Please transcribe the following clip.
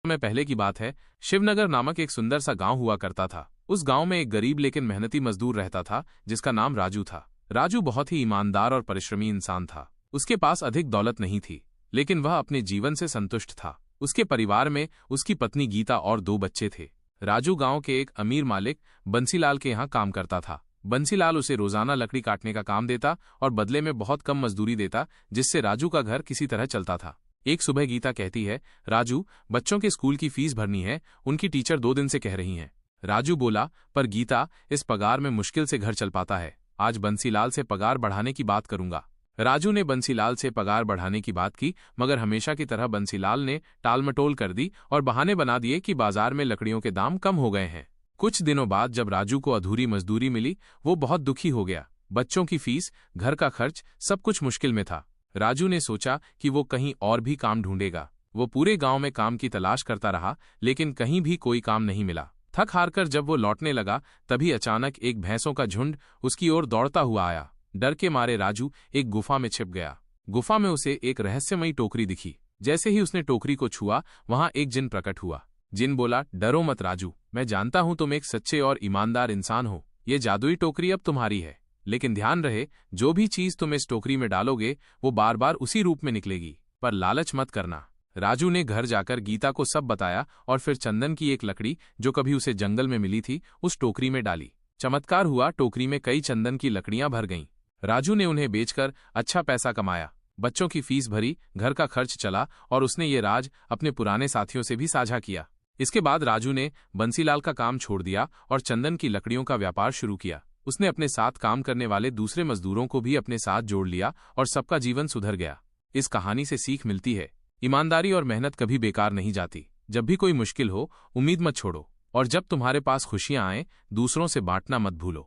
समय पहले की बात है। शिवनगर नामक एक सुंदर सा गांव हुआ करता था। उस गांव में एक गरीब लेकिन मेहनती मजदूर रहता था जिसका नाम राजू था। राजू बहुत ही ईमानदार और परिश्रमी इंसान था। उसके पास अधिक दौलत नहीं थी, लेकिन वह अपने जीवन से संतुष्ट था। उसके परिवार में उसकी पत्नी गीता और 2 बच्चे थे। राजू गांव के एक अमीर मालिक बंसीलाल के यहाँ काम करता था। बंसीलाल उसे रोजाना लकड़ी काटने का काम देता और बदले में बहुत कम मजदूरी देता, जिससे राजू का घर किसी तरह चलता था। एक सुबह गीता कहती है, राजू, बच्चों के स्कूल की फीस भरनी है, उनकी टीचर 2 दिन से कह रही हैं। राजू बोला, पर गीता, इस पगार में मुश्किल से घर चल पाता है। आज बंसीलाल से पगार बढ़ाने की बात करूंगा। राजू ने बंसीलाल से पगार बढ़ाने की बात की, मगर हमेशा की तरह बंसीलाल ने टालमटोल कर दी और बहाने बना दिए कि बाजार में लकड़ियों के दाम कम हो गए हैं। कुछ दिनों बाद जब राजू को अधूरी मजदूरी मिली, वो बहुत दुखी हो गया। बच्चों की फीस, घर का खर्च, सब कुछ मुश्किल में था। राजू ने सोचा कि वो कहीं और भी काम ढूंढेगा। वो पूरे गांव में काम की तलाश करता रहा, लेकिन कहीं भी कोई काम नहीं मिला। थक हार कर जब वो लौटने लगा, तभी अचानक एक भैंसों का झुंड उसकी ओर दौड़ता हुआ आया। डर के मारे राजू एक गुफा में छिप गया। गुफा में उसे एक रहस्यमयी टोकरी दिखी। जैसे ही उसने टोकरी को छुआ, वहां एक जिन प्रकट हुआ। जिन बोला, डरो मत राजू, मैं जानता हूं तुम एक सच्चे और ईमानदार इंसान हो। ये जादुई टोकरी अब तुम्हारी है, लेकिन ध्यान रहे, जो भी चीज तुम इस टोकरी में डालोगे वो बार बार उसी रूप में निकलेगी, पर लालच मत करना। राजू ने घर जाकर गीता को सब बताया और फिर चंदन की एक लकड़ी, जो कभी उसे जंगल में मिली थी, उस टोकरी में डाली। चमत्कार हुआ, टोकरी में कई चंदन की लकड़ियां भर गईं। राजू ने उन्हें बेचकर अच्छा पैसा कमाया, बच्चों की फीस भरी, घर का खर्च चला और उसने ये राज अपने पुराने साथियों से भी साझा किया। इसके बाद राजू ने बंसीलाल का काम छोड़ दिया और चंदन की लकड़ियों का व्यापार शुरू किया। उसने अपने साथ काम करने वाले दूसरे मजदूरों को भी अपने साथ जोड़ लिया और सबका जीवन सुधर गया। इस कहानी से सीख मिलती है, ईमानदारी और मेहनत कभी बेकार नहीं जाती। जब भी कोई मुश्किल हो, उम्मीद मत छोड़ो, और जब तुम्हारे पास खुशियां आए, दूसरों से बांटना मत भूलो।